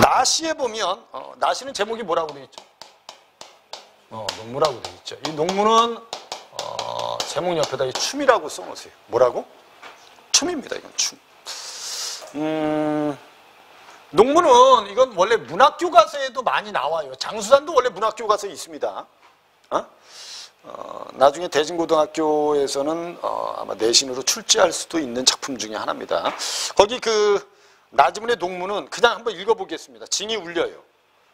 나시에 보면 나시는 제목이 뭐라고 되어 있죠? 농무라고 되어 있죠. 이 농무는 제목 옆에다 이 춤이라고 써놓으세요. 뭐라고? 춤입니다. 이건 춤. 농무는 이건 원래 문학교과서에도 많이 나와요. 장수산도 원래 문학교과서에 있습니다. 나중에 대진고등학교에서는 아마 내신으로 출제할 수도 있는 작품 중에 하나입니다. 거기 그 나지문의 농무는 그냥 한번 읽어보겠습니다. 징이 울려요.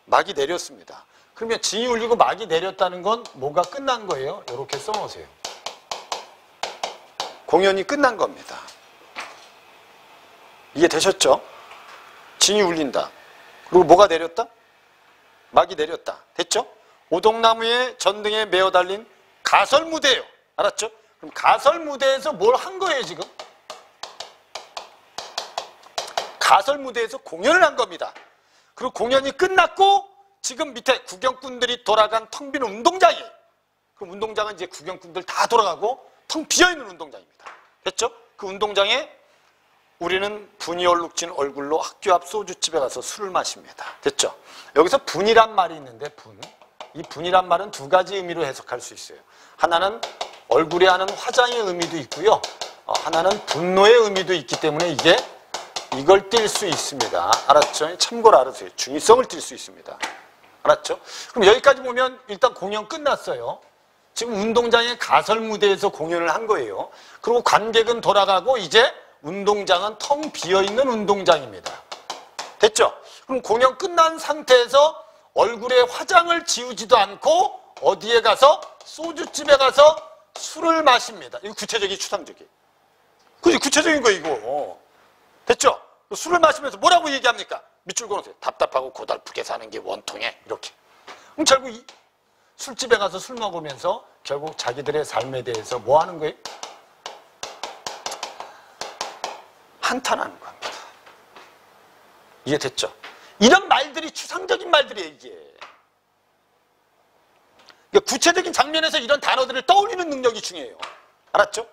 막이 내렸습니다. 그러면 징이 울리고 막이 내렸다는 건 뭐가 끝난 거예요? 이렇게 써놓으세요. 공연이 끝난 겁니다. 이해되셨죠? 징이 울린다. 그리고 뭐가 내렸다? 막이 내렸다. 됐죠? 오동나무에 전등에 메어 달린 가설무대예요. 알았죠? 그럼 가설무대에서 뭘 한 거예요, 지금? 가설무대에서 공연을 한 겁니다. 그리고 공연이 끝났고 지금 밑에 구경꾼들이 돌아간 텅 빈 운동장이에요. 그럼 운동장은 이제 구경꾼들 다 돌아가고 텅 비어있는 운동장입니다. 됐죠? 그 운동장에 우리는 분이 얼룩진 얼굴로 학교 앞 소주집에 가서 술을 마십니다. 됐죠? 여기서 분이란 말이 있는데 분. 이 분이란 말은 두 가지 의미로 해석할 수 있어요. 하나는 얼굴에 하는 화장의 의미도 있고요. 하나는 분노의 의미도 있기 때문에 이걸 띌 수 있습니다. 알았죠? 참고로 알아주세요. 중의성을 띌 수 있습니다. 알았죠? 그럼 여기까지 보면 일단 공연 끝났어요. 지금 운동장의 가설 무대에서 공연을 한 거예요. 그리고 관객은 돌아가고 이제 운동장은 텅 비어있는 운동장입니다. 됐죠? 그럼 공연 끝난 상태에서 얼굴에 화장을 지우지도 않고 어디에 가서 소주집에 가서 술을 마십니다. 이거 구체적이고 추상적이에요. 그지? 구체적인 거 이거. 됐죠? 술을 마시면서 뭐라고 얘기합니까? 밑줄 그어놓으세요. 답답하고 고달프게 사는 게 원통해. 이렇게. 그럼 결국 술집에 가서 술 먹으면서 결국 자기들의 삶에 대해서 뭐 하는 거예요? 한탄하는 겁니다. 이해됐죠? 이런 말들이 추상적인 말들이에요, 이게. 그러니까 구체적인 장면에서 이런 단어들을 떠올리는 능력이 중요해요. 알았죠?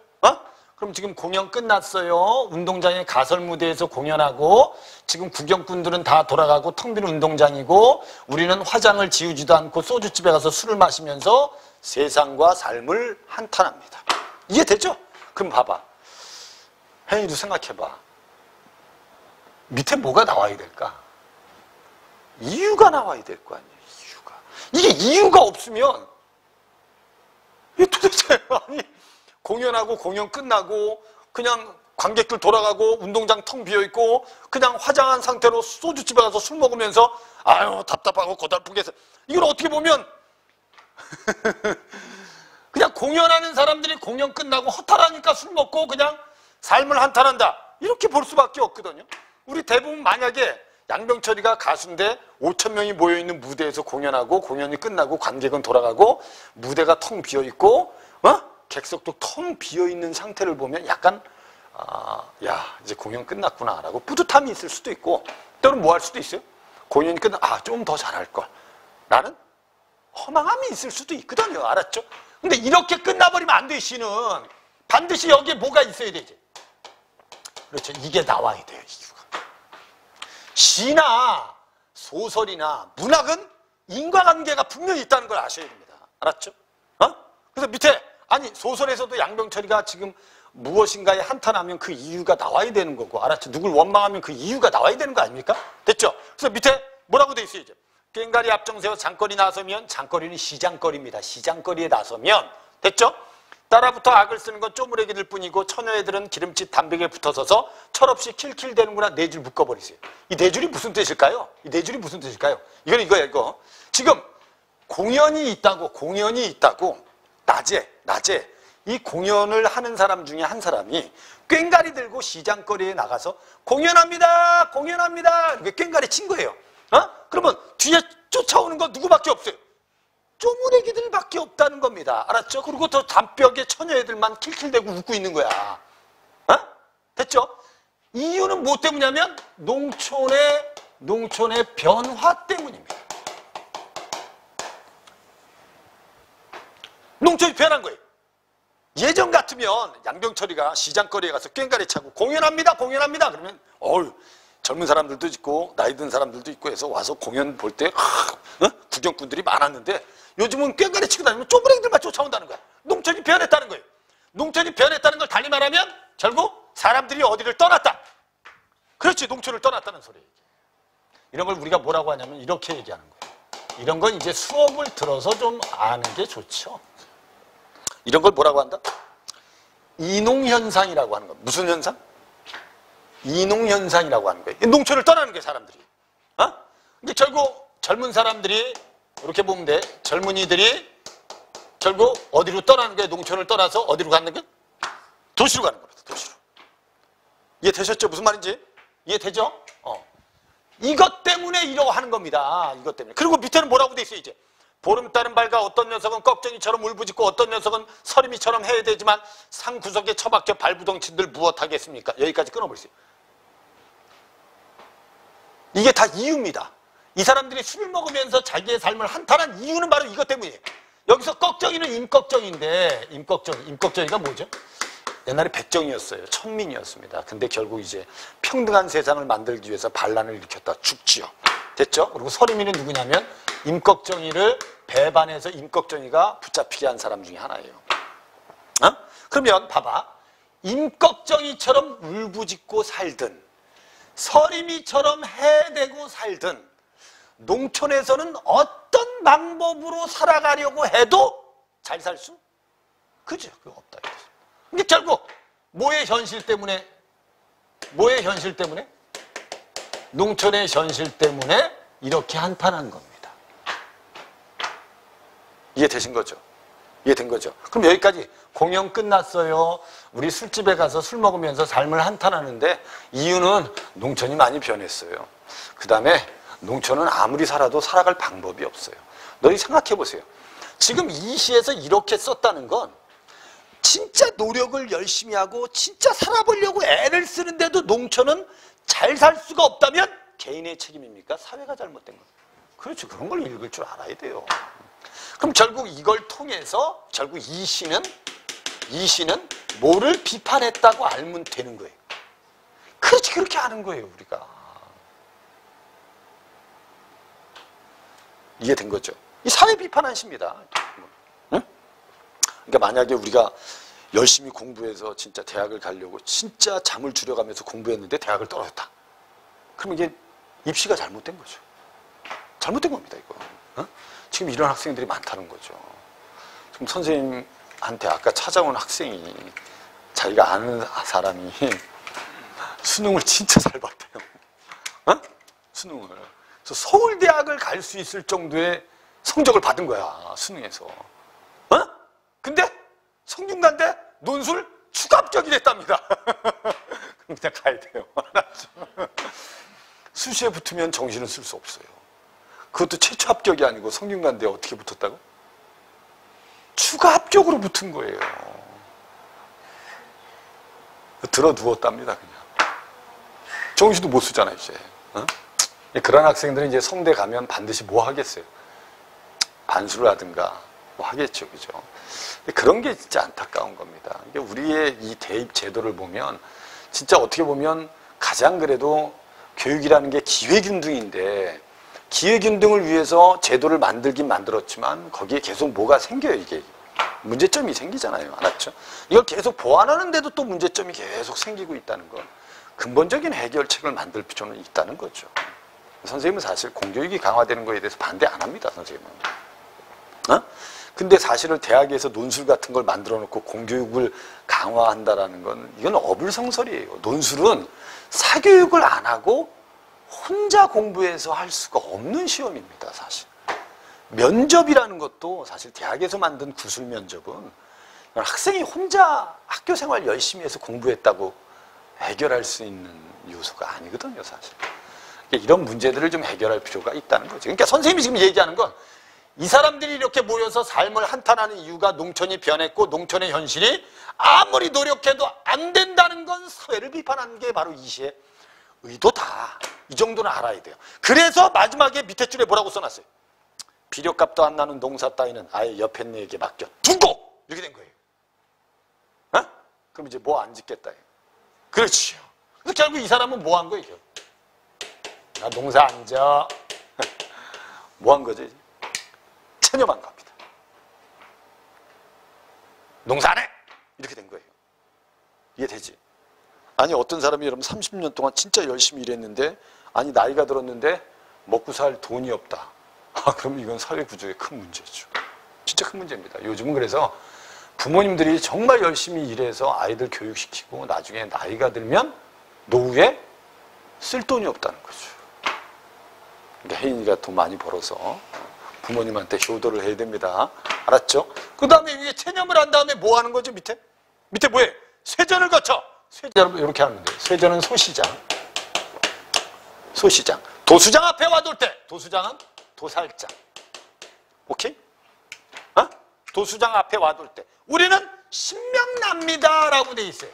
그럼 지금 공연 끝났어요. 운동장의 가설 무대에서 공연하고 지금 구경꾼들은 다 돌아가고 텅 빈 운동장이고 우리는 화장을 지우지도 않고 소주집에 가서 술을 마시면서 세상과 삶을 한탄합니다. 이해되죠? 그럼 봐봐. 혜인이도 생각해봐. 밑에 뭐가 나와야 될까? 이유가 나와야 될 거 아니에요. 이게 이유가 없으면 이게 도대체 아니 공연하고 공연 끝나고 그냥 관객들 돌아가고 운동장 텅 비어있고 그냥 화장한 상태로 소주집에 가서 술 먹으면서 아유 답답하고 고달프게 해서 이걸 어떻게 보면 그냥 공연하는 사람들이 공연 끝나고 허탈하니까 술 먹고 그냥 삶을 한탄한다 이렇게 볼 수밖에 없거든요. 우리 대부분 만약에 양병철이가 가수인데 5,000명이 모여있는 무대에서 공연하고 공연이 끝나고 관객은 돌아가고 무대가 텅 비어있고 객석도 텅 비어있는 상태를 보면 약간 야 이제 공연 끝났구나 라고 뿌듯함이 있을 수도 있고 때로는 뭐 할 수도 있어요? 공연이 끝나 좀 더 잘할걸 라는 허망함이 있을 수도 있거든요. 알았죠? 근데 이렇게 끝나버리면 안 돼. 시는 반드시 여기에 뭐가 있어야 되지. 그렇죠. 이게 나와야 돼요. 이유가. 시나 소설이나 문학은 인과관계가 분명히 있다는 걸 아셔야 됩니다. 알았죠? 그래서 밑에 아니 소설에서도 양병철이가 지금 무엇인가에 한탄하면 그 이유가 나와야 되는 거고 알았죠? 누굴 원망하면 그 이유가 나와야 되는 거 아닙니까? 됐죠? 그래서 밑에 뭐라고 돼 있어요? 이제 꽹과리 앞정세워 장거리 나서면 장거리는 시장거리입니다. 시장거리에 나서면 됐죠? 따라붙어 악을 쓰는 건 쪼무레기들 뿐이고 처녀애들은 기름집 담백에 붙어서서 철없이 킬킬대는구나. 네 줄 묶어버리세요. 이 네 줄이 무슨 뜻일까요? 이 네 줄이 무슨 뜻일까요? 이건 이거야 이거. 지금 공연이 있다고 낮에 이 공연을 하는 사람 중에 한 사람이 꽹과리 들고 시장거리에 나가서 공연합니다. 이렇게 꽹과리 친 거예요. 그러면 뒤에 쫓아오는 건 누구밖에 없어요? 쪼무레기들밖에 없다는 겁니다. 알았죠? 그리고 더 담벽에 처녀애들만 킬킬대고 웃고 있는 거야. 됐죠? 이유는 뭐 때문이냐면 농촌의 변화 때문입니다. 농촌이 변한 거예요. 예전 같으면 양병철이가 시장거리에 가서 꽹과리 차고 공연합니다. 그러면 젊은 사람들도 있고 나이 든 사람들도 있고 해서 와서 공연 볼 때 구경꾼들이 많았는데 요즘은 꽹과리 치고 다니면 쪼부랭이들만 쫓아온다는 거야. 농촌이 변했다는 거예요. 농촌이 변했다는 걸 달리 말하면 결국 사람들이 어디를 떠났다. 그렇지, 농촌을 떠났다는 소리예요. 이런 걸 우리가 뭐라고 하냐면 이렇게 얘기하는 거예요. 이런 건 이제 수업을 들어서 좀 아는 게 좋죠. 이런 걸 뭐라고 한다? 이농현상이라고 하는 거예요. 무슨 현상? 이농현상이라고 하는 거예요. 농촌을 떠나는 거예요, 사람들이. 이게 결국 젊은 사람들이 이렇게 보면 돼. 젊은이들이 결국 어디로 떠나는 거예요? 농촌을 떠나서 어디로 가는 거예요? 도시로 가는 겁니다. 도시로. 이해되셨죠? 무슨 말인지? 이해되죠? 이것 때문에 이러고 하는 겁니다. 이것 때문에. 그리고 밑에는 뭐라고 돼 있어요, 이제? 보름달은 밝아 어떤 녀석은 꺽정이처럼 울부짖고 어떤 녀석은 서림이처럼 해야 되지만 산 구석에 처박혀 발부덩친들 무엇하겠습니까? 여기까지 끊어버리세요. 이게 다 이유입니다. 이 사람들이 술을 먹으면서 자기의 삶을 한탄한 이유는 바로 이것 때문이에요. 여기서 꺽정이는 임꺽정인데 임꺽정이가 뭐죠? 옛날에 백정이었어요. 천민이었습니다. 근데 결국 이제 평등한 세상을 만들기 위해서 반란을 일으켰다. 죽지요. 됐죠? 그리고 서림이는 누구냐면 임꺽정이를 배반해서 임꺽정이가 붙잡히게 한 사람 중에 하나예요. 그러면 봐봐. 임꺽정이처럼 울부짖고 살든 서림이처럼 해대고 살든 농촌에서는 어떤 방법으로 살아가려고 해도 잘 살 수? 그죠? 그거 없다. 근데 결국 뭐의 현실 때문에? 농촌의 현실 때문에 이렇게 한탄한 겁니다. 이해되신 거죠? 이해된 거죠? 그럼 여기까지 공연 끝났어요. 우리 술집에 가서 술 먹으면서 삶을 한탄하는데 이유는 농촌이 많이 변했어요. 그 다음에 농촌은 아무리 살아도 살아갈 방법이 없어요. 너희 생각해 보세요. 지금 이 시에서 이렇게 썼다는 건 진짜 노력을 열심히 하고 진짜 살아보려고 애를 쓰는데도 농촌은 잘 살 수가 없다면 개인의 책임입니까? 사회가 잘못된 거예요. 그렇죠. 그런 걸 읽을 줄 알아야 돼요. 그럼 결국 이걸 통해서 결국 이 시는 뭐를 비판했다고 알면 되는 거예요. 그렇지, 그렇게 아는 거예요, 우리가. 이해된 거죠? 이 사회 비판한 시입니다. 응? 그러니까 만약에 우리가 열심히 공부해서 진짜 대학을 가려고 진짜 잠을 줄여가면서 공부했는데 대학을 떨어졌다. 그러면 이게 입시가 잘못된 거죠. 잘못된 겁니다, 이거. 어? 지금 이런 학생들이 많다는 거죠. 지금 선생님한테 아까 찾아온 학생이 자기가 아는 사람이 수능을 진짜 잘 봤대요. 어? 수능을. 그래서 서울대학을 갈 수 있을 정도의 성적을 받은 거야, 수능에서. 어? 근데 성균관대 논술 추가 합격이 됐답니다. 그럼 그냥 가야 돼요. 수시에 붙으면 정신을 쓸 수 없어요. 그것도 최초 합격이 아니고 성균관대에 어떻게 붙었다고? 추가 합격으로 붙은 거예요. 들어 누웠답니다, 그냥. 정신도 못 쓰잖아요, 이제. 어? 그런 학생들은 이제 성대 가면 반드시 뭐 하겠어요? 반수를 하든가 뭐 하겠죠, 그죠? 근데 그런 게 진짜 안타까운 겁니다. 이게 우리의 이 대입 제도를 보면 진짜 어떻게 보면 가장 그래도 교육이라는 게 기회균등인데 기회균등을 위해서 제도를 만들긴 만들었지만 거기에 계속 뭐가 생겨요, 이게. 문제점이 생기잖아요. 알았죠? 이걸 계속 보완하는데도 또 문제점이 계속 생기고 있다는 건 근본적인 해결책을 만들 필요는 있다는 거죠. 선생님은 사실 공교육이 강화되는 거에 대해서 반대 안 합니다, 선생님은. 어? 근데 사실은 대학에서 논술 같은 걸 만들어 놓고 공교육을 강화한다라는 건 이건 어불성설이에요. 논술은 사교육을 안 하고 혼자 공부해서 할 수가 없는 시험입니다, 사실. 면접이라는 것도 사실 대학에서 만든 구술 면접은 학생이 혼자 학교 생활 열심히 해서 공부했다고 해결할 수 있는 요소가 아니거든요, 사실. 이런 문제들을 좀 해결할 필요가 있다는 거죠. 그러니까 선생님이 지금 얘기하는 건 이 사람들이 이렇게 모여서 삶을 한탄하는 이유가 농촌이 변했고 농촌의 현실이 아무리 노력해도 안 된다는 건 사회를 비판하는 게 바로 이 시의 의도다. 이 정도는 알아야 돼요. 그래서 마지막에 밑에 줄에 뭐라고 써놨어요? 비료값도 안 나는 농사 따위는 아예 옆에 네에게 맡겨 두고! 이렇게 된 거예요. 그럼 이제 뭐 안 짓겠다. 그렇지요. 그래서 결국 이 사람은 뭐 한 거예요? 나 농사 안 져. 뭐 한 거지? 체념한 겁니다. 농사 안 해! 이렇게 된 거예요. 이해되지? 아니 어떤 사람이 여러분 30년 동안 진짜 열심히 일했는데 아니 나이가 들었는데 먹고 살 돈이 없다. 그럼 이건 사회 구조의 큰 문제죠. 진짜 큰 문제입니다. 요즘은 그래서 부모님들이 정말 열심히 일해서 아이들 교육시키고 나중에 나이가 들면 노후에 쓸 돈이 없다는 거죠. 그러니까 혜인이가 돈 많이 벌어서 부모님한테 효도를 해야 됩니다. 알았죠? 그 다음에 위에 체념을 한 다음에 뭐 하는 거죠? 밑에 뭐해? 쇄전을 거쳐. 여러분 이렇게 하면 돼요. 쇄전은 소시장. 도수장 앞에 와둘 때 도수장은 도살장. 오케이? 도수장 앞에 와둘 때 우리는 신명납니다 라고 돼 있어요.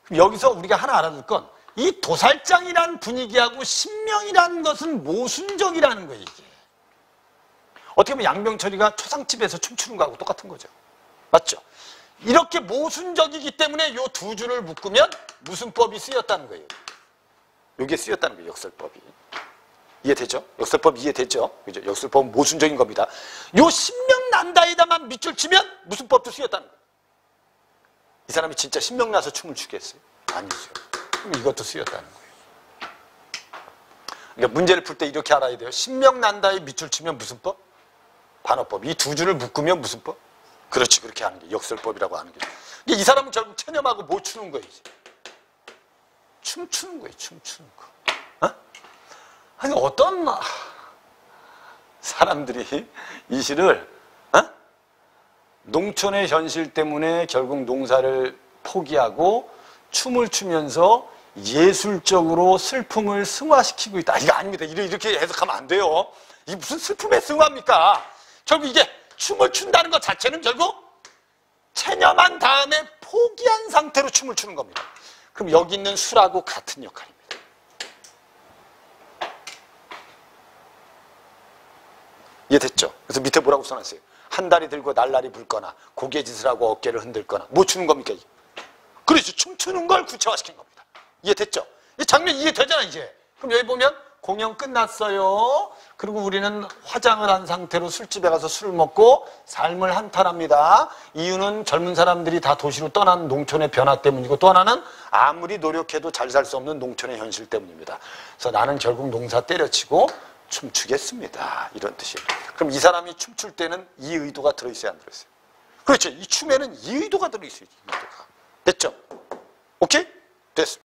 그럼 여기서 우리가 하나 알아둘 건 이 도살장이란 분위기하고 신명이라는 것은 모순적이라는 거예요. 이게 어떻게 보면 양병철이가 초상집에서 춤추는 거하고 똑같은 거죠. 맞죠? 이렇게 모순적이기 때문에 이 두 줄을 묶으면 무슨 법이 쓰였다는 거예요. 이게 쓰였다는 거예요. 역설법이. 이해되죠? 역설법 이해되죠? 그죠? 역설법은 모순적인 겁니다. 요 신명난다에다만 밑줄 치면 무슨 법도 쓰였다는 거예요. 이 사람이 진짜 신명나서 춤을 추겠어요? 아니죠. 그럼 이것도 쓰였다는 거예요. 그러니까 문제를 풀 때 이렇게 알아야 돼요. 신명난다에 밑줄 치면 무슨 법? 반어법. 이 두 줄을 묶으면 무슨 법? 그렇지. 그렇게 하는 게 역설법이라고 하는 게. 이 사람은 결국 체념하고 뭐 추는 거예요? 이제. 춤추는 거예요. 춤추는 거. 아니 어떤 사람들이 이 시를 농촌의 현실 때문에 결국 농사를 포기하고 춤을 추면서 예술적으로 슬픔을 승화시키고 있다. 이거 아닙니다. 이렇게 해석하면 안 돼요. 이게 무슨 슬픔의 승화입니까? 결국 이게 춤을 춘다는 것 자체는 결국 체념한 다음에 포기한 상태로 춤을 추는 겁니다. 그럼 여기 있는 술하고 같은 역할입니다. 이해됐죠? 그래서 밑에 뭐라고 써놨어요? 한 다리 들고 날라리 불거나 고개짓을 하고 어깨를 흔들거나 뭐 추는 겁니까? 이게? 그렇죠. 춤추는 걸 구체화시킨 겁니다. 이해됐죠? 이 장면 이해되잖아 이제. 그럼 여기 보면 공연 끝났어요. 그리고 우리는 화장을 한 상태로 술집에 가서 술을 먹고 삶을 한탄합니다. 이유는 젊은 사람들이 다 도시로 떠난 농촌의 변화 때문이고 또 하나는 아무리 노력해도 잘 살 수 없는 농촌의 현실 때문입니다. 그래서 나는 결국 농사 때려치고 춤추겠습니다. 이런 뜻이에요. 그럼 이 사람이 춤출 때는 이 의도가 들어있어야 안 들어있어요? 그렇죠. 이 춤에는 이 의도가 들어있어요. 이 의도가. 됐죠? 오케이? 됐습니다.